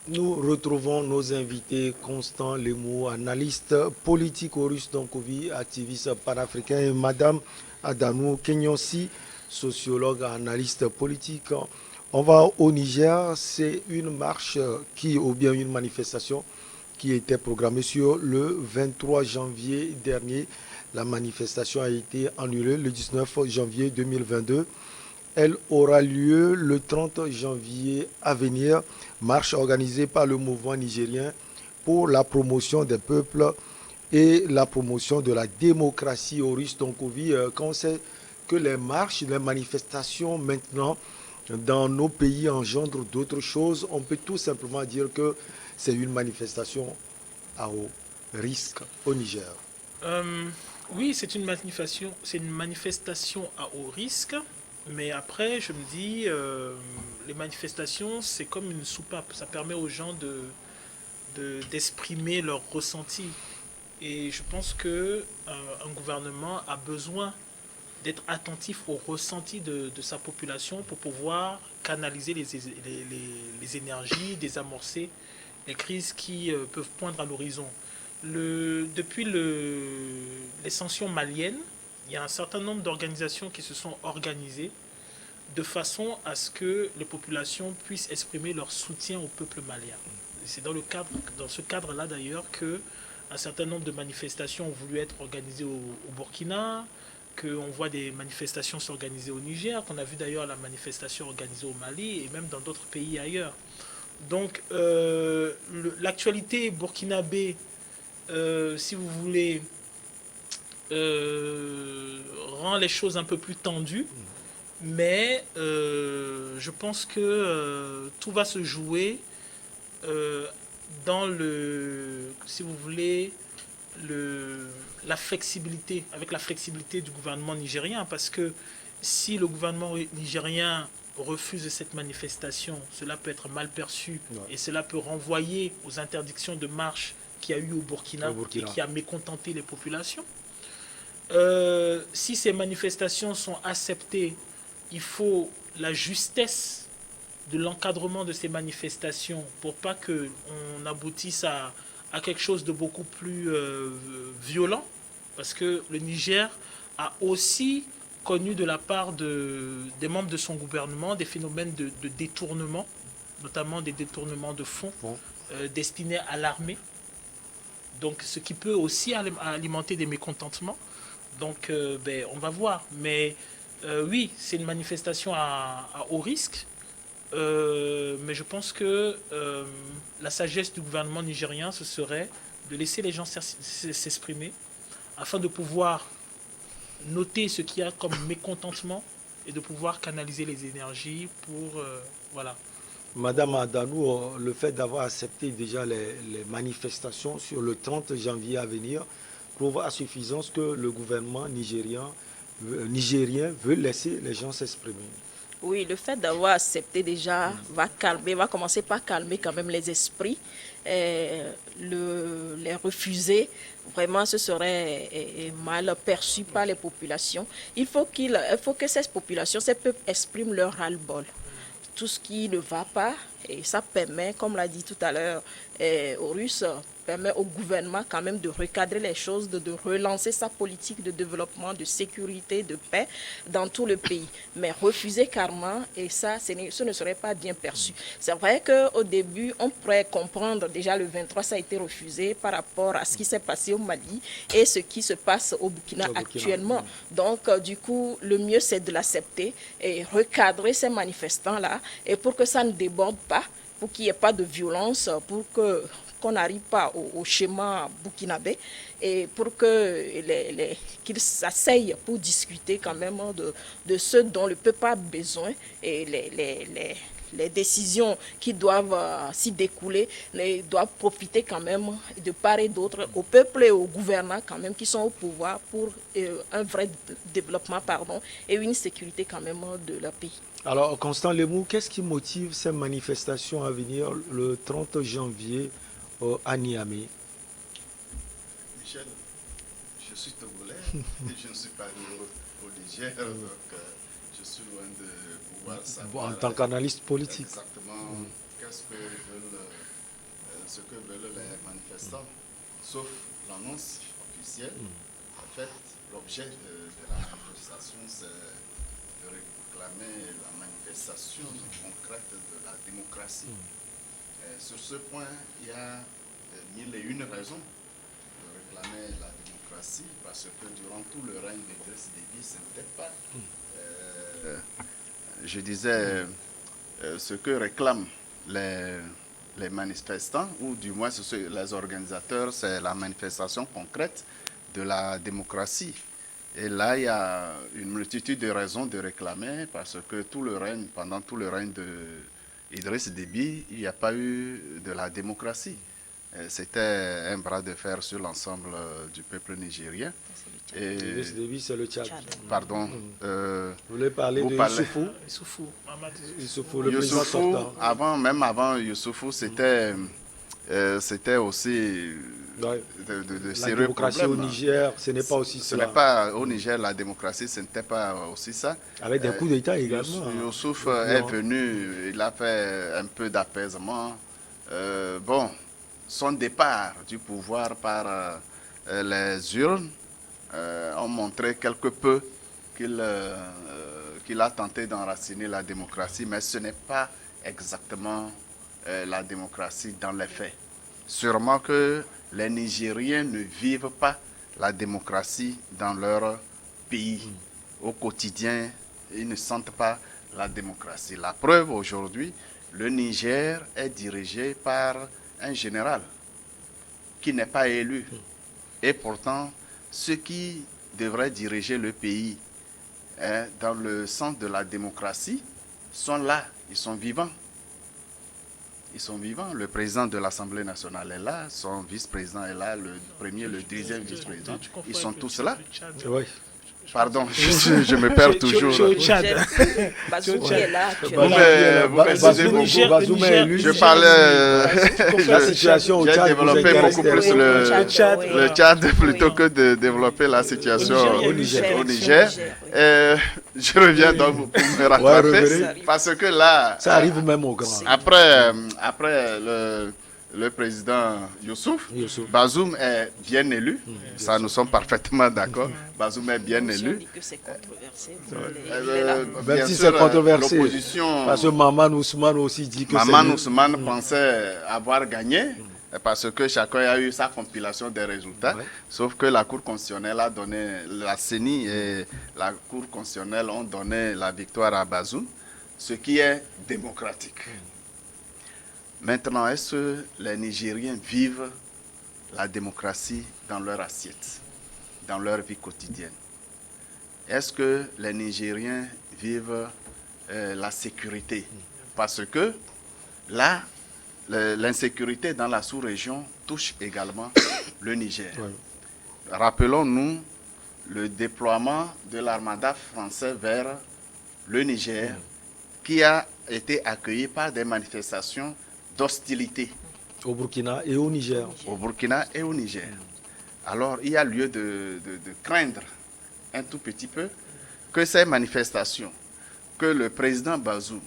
Nous retrouvons nos invités Constant Lemou, analyste politique au Russe Donkovi, activiste panafricain, et Madame Adanou Kenyonsi, sociologue, analyste politique. On va au Niger, c'est une marche ou bien une manifestation qui était programmée sur le 23 janvier dernier. La manifestation a été annulée le 19 janvier 2022. Elle aura lieu le 30 janvier à venir, marche organisée par le mouvement nigérien pour la promotion des peuples et la promotion de la démocratie au Ristonkovi. Quand on sait que les marches, les manifestations maintenant dans nos pays engendrent d'autres choses, on peut tout simplement dire que c'est une manifestation à haut risque au Niger. Euh, oui, c'est une manifestation à haut risque, mais après, je me dis, les manifestations, c'est comme une soupape, ça permet aux gens d'exprimer leurs ressentis. Et je pense que un gouvernement a besoin d'être attentif aux ressentis de sa population pour pouvoir canaliser les énergies, désamorcer les crises qui peuvent poindre à l'horizon. Depuis les sanctions maliennes, il y a un certain nombre d'organisations qui se sont organisées de façon à ce que les populations puissent exprimer leur soutien au peuple malien. C'est dans ce cadre-là d'ailleurs que un certain nombre de manifestations ont voulu être organisées au Burkina, qu'on voit des manifestations s'organiser au Niger, qu'on a vu d'ailleurs la manifestation organisée au Mali et même dans d'autres pays ailleurs. Donc l'actualité burkinabé, si vous voulez, rend les choses un peu plus tendues. Mais je pense que tout va se jouer euh, dans si vous voulez, le, avec la flexibilité du gouvernement nigérien, parce que si le gouvernement nigérien refuse cette manifestation, cela peut être mal perçu Ouais. et cela peut renvoyer aux interdictions de marche qu'il y a eu au Au Burkina et Burkina. qui a mécontenté les populations. Si ces manifestations sont acceptées, il faut la justesse de l'encadrement de ces manifestations pour pas qu'on aboutisse à quelque chose de beaucoup plus violent. Parce que le Niger a aussi connu de la part des membres de son gouvernement des phénomènes de détournement, notamment des détournements de fonds Bon. destinés à l'armée. Donc, ce qui peut aussi alimenter des mécontentements. Donc, on va voir. Mais oui, c'est une manifestation à haut risque. Mais je pense que la sagesse du gouvernement nigérien, ce serait de laisser les gens s'exprimer afin de pouvoir noter ce qu'il y a comme mécontentement et de pouvoir canaliser les énergies pour... voilà. Madame Adanou, le fait d'avoir accepté déjà les manifestations sur le 30 janvier à venir prouve à suffisance que le gouvernement nigérien veut laisser les gens s'exprimer. Oui, le fait d'avoir accepté déjà va commencer par calmer quand même les esprits. Les refuser, vraiment, ce serait mal perçu par les populations. Il faut que ces populations, ces peuples expriment leur ras-le-bol, tout ce qui ne va pas. Et ça permet, comme l'a dit tout à l'heure aux Russes, permet au gouvernement quand même de recadrer les choses, de relancer sa politique de développement, de sécurité, de paix dans tout le pays. Mais refuser carrément, et ça, ce ne serait pas bien perçu. C'est vrai qu'au début, on pourrait comprendre, déjà le 23, ça a été refusé par rapport à ce qui s'est passé au Mali et ce qui se passe au Burkina Au Burkina. actuellement. Donc, du coup, le mieux, c'est de l'accepter et recadrer ces manifestants-là, et pour que ça ne déborde pas, pour qu'il n'y ait pas de violence, pour que qu'on n'arrive pas au schéma burkinabé et pour qu'ils s'asseyent pour discuter quand même de ce dont le peuple a besoin et les décisions qui doivent s'y découler doivent profiter quand même de part et d'autre au peuple et aux gouvernants quand même qui sont au pouvoir pour un vrai développement et une sécurité quand même de leur pays. Alors, Constant Lemou, qu'est-ce qui motive ces manifestations à venir le 30 janvier à Niamey? Michel, je suis togolais et je ne suis pas né au Niger, donc je suis loin de pouvoir En savoir tant qu'analyste politique. exactement qu'est-ce que veulent ce que veulent les manifestants, sauf l'annonce officielle. En fait, l'objet de la manifestation, c'est de réclamer la manifestation concrète de la démocratie. Sur ce point, il y a mille et une raisons de réclamer la démocratie, parce que durant tout le règne d'Idriss Déby, ce n'était pas, je disais, ce que réclament les manifestants, ou du moins les organisateurs, c'est la manifestation concrète de la démocratie. Et là, il y a une multitude de raisons de réclamer, parce que pendant tout le règne d'Idriss Déby, il n'y a pas eu de la démocratie. C'était un bras de fer sur l'ensemble du peuple nigérien. Idriss Déby, c'est le Tchad. Pardon. Vous voulez parler de Issoufou? Issoufou, le président sortant. Même avant Youssoufou, c'était aussi de la démocratie au Niger, ce n'est pas aussi ça. Ce n'est pas au Niger, la démocratie, ce n'était pas aussi ça. Avec des coups d'État également. Youssouf est venu, il a fait un peu d'apaisement. Son départ du pouvoir par les urnes ont montré quelque peu qu'il a tenté d'enraciner la démocratie, mais ce n'est pas exactement la démocratie dans les faits. Sûrement que les Nigériens ne vivent pas la démocratie dans leur pays. Au quotidien, ils ne sentent pas la démocratie. La preuve aujourd'hui, le Niger est dirigé par un général qui n'est pas élu. Et pourtant, ceux qui devraient diriger le pays dans le sens de la démocratie sont là, ils sont vivants. Ils sont vivants. Le président de l'Assemblée nationale est là, son vice-président est là, le premier, le deuxième vice-président. Ils sont tous là. Oui. Pardon, je me perds toujours. Bazoum est là Bazoum est élu. Je parlais la situation au Tchad. J'ai développé beaucoup plus le Tchad plutôt que de développer la situation au Niger. Je reviens donc pour me rattraper parce que là, ça arrive même au grand. Après le président Youssouf, Bazoum est bien élu. Ça, nous sommes parfaitement d'accord. Bazoum est bien élu. Même si c'est controversé. Parce que Maman Ousmane aussi dit que Maman Ousmane pensait avoir gagné. Parce que chacun a eu sa compilation des résultats, sauf que la Cour constitutionnelle a donné, la CENI et la Cour constitutionnelle ont donné la victoire à Bazoum, ce qui est démocratique. Maintenant, est-ce que les Nigériens vivent la démocratie dans leur assiette, dans leur vie quotidienne? Est-ce que les Nigériens vivent la sécurité? Parce que là, l'insécurité dans la sous-région touche également le Niger. Rappelons-nous le déploiement de l'armada français vers le Niger, qui a été accueilli par des manifestations d'hostilité. Au Burkina et au Niger. Au Burkina et au Niger. Alors, il y a lieu de craindre un tout petit peu que ces manifestations que le président Bazoum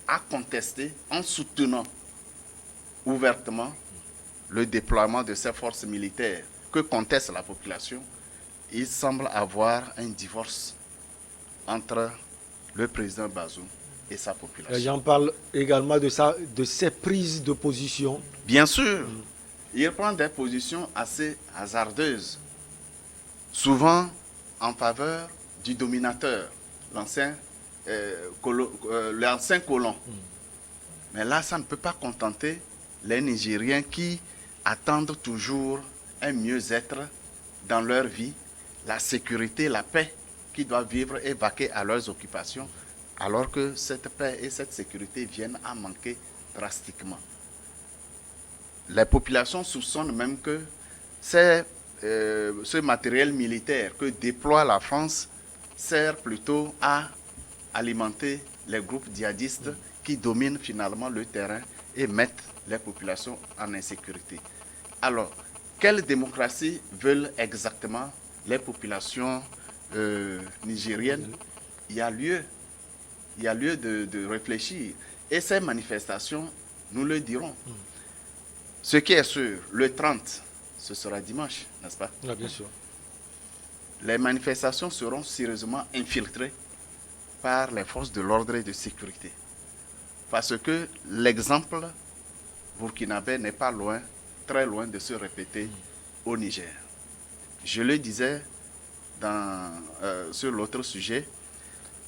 a contestées en soutenant ouvertement le déploiement de ces forces militaires que conteste la population, il semble avoir un divorce entre le président Bazoum et sa population. J'en parle également de ses prises de position. Bien sûr, il prend des positions assez hasardeuses, souvent en faveur du dominateur, l'ancien colon. Mais là, ça ne peut pas contenter les Nigériens qui attendent toujours un mieux-être dans leur vie, la sécurité, la paix, qui doivent vivre et vaquer à leurs occupations, alors que cette paix et cette sécurité viennent à manquer drastiquement. Les populations soupçonnent même que ce matériel militaire que déploie la France sert plutôt à alimenter les groupes djihadistes qui dominent finalement le terrain et mettent les populations en insécurité. Alors, quelle démocratie veulent exactement les populations nigériennes? Il y a lieu de réfléchir. Et ces manifestations, nous le dirons, Ce qui est sûr, le 30, ce sera dimanche, n'est-ce pas? Ah, bien sûr. Les manifestations seront sérieusement infiltrées par les forces de l'ordre et de sécurité. Parce que l'exemple burkinabé n'est pas loin, très loin de se répéter au Niger. Je le disais sur l'autre sujet,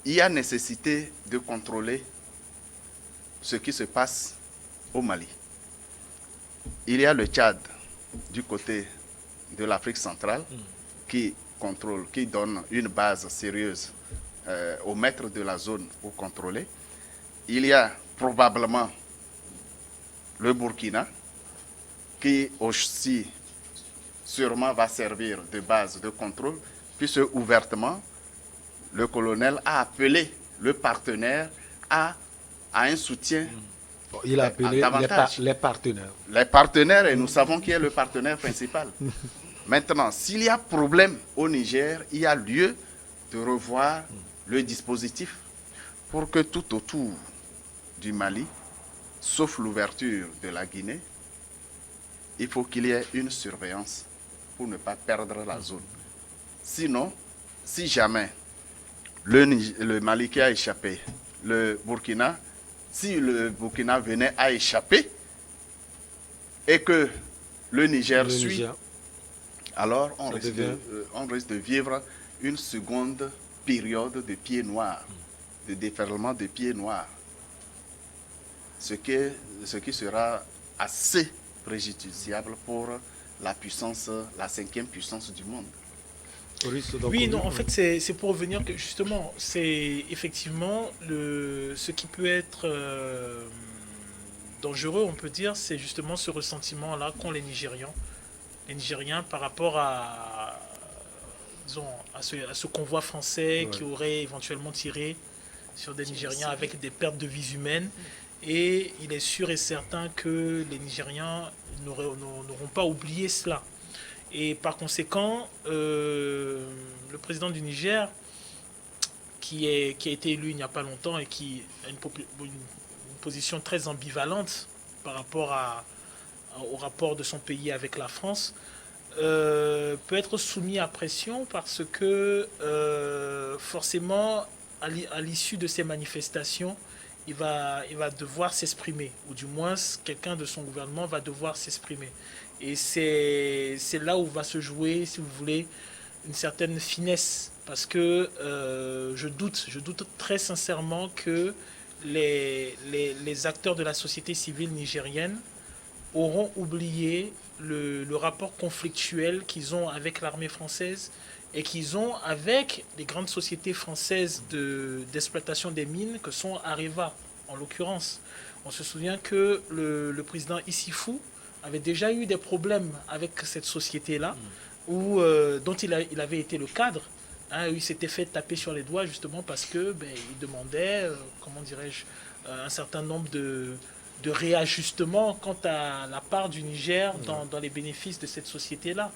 il y a nécessité de contrôler ce qui se passe au Mali. Il y a le Tchad du côté de l'Afrique centrale qui contrôle, qui donne une base sérieuse aux maîtres de la zone pour contrôler. Il y a probablement le Burkina qui aussi sûrement va servir de base de contrôle, puisque ouvertement le colonel a appelé le partenaire à un soutien. Il a appelé les partenaires. Les partenaires, et nous savons qui est le partenaire principal. Maintenant, s'il y a problème au Niger, il y a lieu de revoir le dispositif pour que tout autour du Mali, sauf l'ouverture de la Guinée, il faut qu'il y ait une surveillance pour ne pas perdre la zone. Sinon, si jamais le Mali qui a échappé, le Burkina, si le Burkina venait à échapper et que le Niger suit, alors on risque de vivre une seconde période de pieds noirs, de déferlement de pieds noirs. Ce qui sera assez préjudiciable pour la puissance, la 5e puissance du monde. Oui, non, en fait, c'est pour revenir que justement, c'est effectivement ce qui peut être dangereux, on peut dire, c'est justement ce ressentiment-là qu'ont les Nigériens par rapport à, disons, à ce convoi français qui aurait éventuellement tiré sur des Nigériens avec des pertes de vies humaines. Et il est sûr et certain que les Nigériens n'auront pas oublié cela. Et par conséquent, le président du Niger, qui a été élu il n'y a pas longtemps et qui a une position très ambivalente par rapport au rapport de son pays avec la France, peut être soumis à pression parce que forcément, à l'issue de ces manifestations, il va devoir s'exprimer, ou du moins quelqu'un de son gouvernement va devoir s'exprimer. Et c'est là où va se jouer, si vous voulez, une certaine finesse. Parce que je doute très sincèrement que les acteurs de la société civile nigérienne auront oublié le rapport conflictuel qu'ils ont avec l'armée française et qu'ils ont avec les grandes sociétés françaises d'exploitation des mines que sont Areva, en l'occurrence. On se souvient que le président Issifou avait déjà eu des problèmes avec cette société-là, dont il avait été le cadre. Il s'était fait taper sur les doigts justement parce que il demandait, comment dirais-je, un certain nombre de réajustements quant à la part du Niger dans les bénéfices de cette société-là.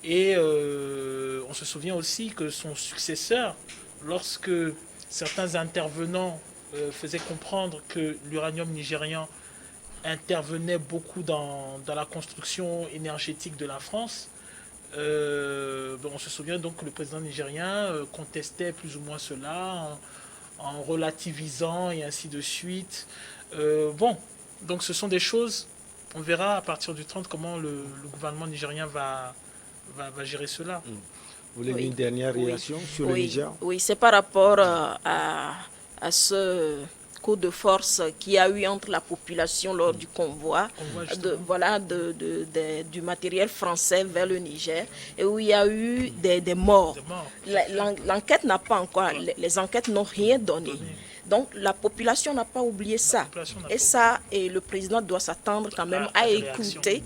Et on se souvient aussi que son successeur, lorsque certains intervenants faisaient comprendre que l'uranium nigérian intervenait beaucoup dans la construction énergétique de la France, on se souvient donc que le président nigérien contestait plus ou moins cela en relativisant et ainsi de suite. Donc ce sont des choses, on verra à partir du 30 comment le gouvernement nigérien va gérer cela. Vous voulez une dernière réaction sur le Niger? Oui, c'est par rapport à ce coup de force qu'il y a eu entre la population lors du convoi, du matériel français vers le Niger, et où il y a eu des morts. L'enquête n'a pas encore, les enquêtes n'ont rien donné. Donc la population n'a pas oublié ça. Et le président doit s'attendre quand même à écouter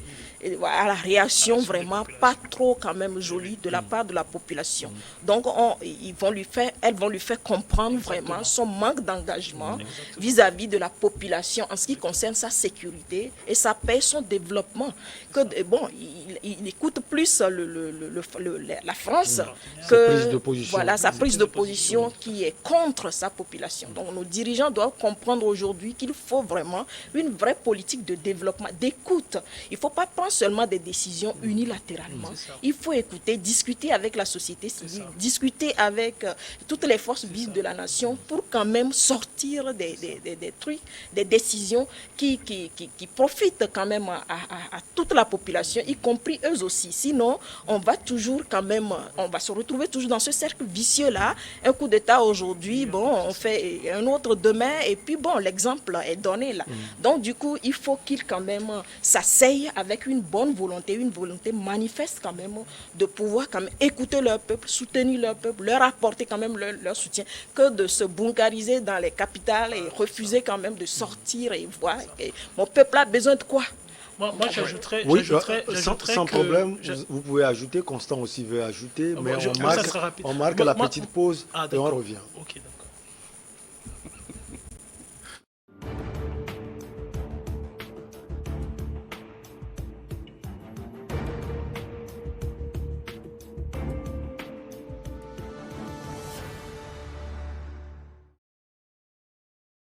à la réaction vraiment pas trop quand même jolie de la part de la population. Donc elles vont lui faire comprendre vraiment son manque d'engagement vis-à-vis de la population en ce qui concerne sa sécurité et sa paix, son développement. Que bon, il écoute plus la France que voilà sa prise de position qui est contre sa population. Donc nos dirigeants doivent comprendre aujourd'hui qu'il faut vraiment une vraie politique de développement, d'écoute. Il ne faut pas prendre seulement des décisions unilatéralement. Il faut écouter, discuter avec la société civile, discuter avec toutes les forces vives de la nation pour quand même sortir des trucs, des décisions qui profitent quand même à toute la population, y compris eux aussi. Sinon, on va se retrouver toujours dans ce cercle vicieux-là. Un coup d'État aujourd'hui, bon, on fait un autre demain, et puis bon, l'exemple est donné là. Donc du coup, il faut qu'ils quand même s'asseyent avec une bonne volonté, une volonté manifeste quand même, de pouvoir quand même écouter leur peuple, soutenir leur peuple, leur apporter quand même leur soutien, que de se bunkériser dans les capitales et refuser quand même de sortir et voir. Et mon peuple a besoin de quoi? Moi j'ajouterais... Oui, sans problème, vous pouvez ajouter, Constant aussi veut ajouter, mais on marque la petite pause et on revient. Ok, d'accord.